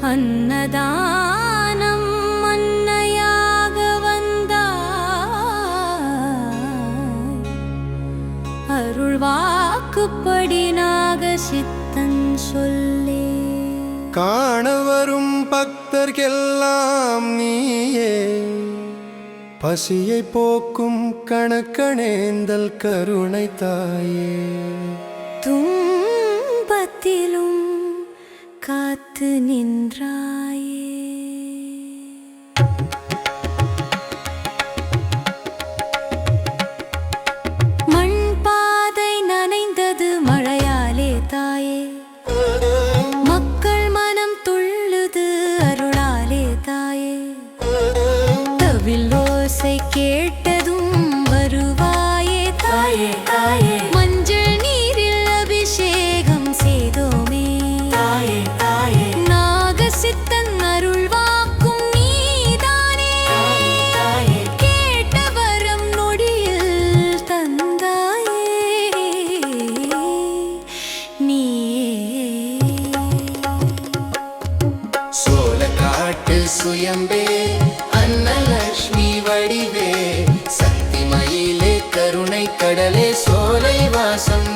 அன்னதானம் அன்னையாக வந்தாய், அருள் வாக்குப்படி நாகசித்தன் சொல்லே. காண வரும் பக்தர்க்கெல்லாம் நீயே, பசியை போக்கும் கணக்கணேந்தல் கருணை தாயே. துன்பத்திலும் காத்து நின்றாயே. மண் பாதை நனைந்தது மழையாலே தாயே, மக்கள் மனம் துள்ளுது அருளாலே தாயே. தவிலோசை கேட்டதும் வருவாயே தாயே தாயே. மஞ்சள் நீரில் அபிஷேகம் செய்தோமே தாயே தாயே. நாகசித்தன் அருள் வாக்கும் நீதானே தாயே. கேட்ட வரம் நொடியில் தந்தாயே நீயே. சோலக்காட்டு சுயம்பே அன்னலக்ஷ்மி வடிவே, சக்தி மயிலே கருணை கடலே சோலை வாசம்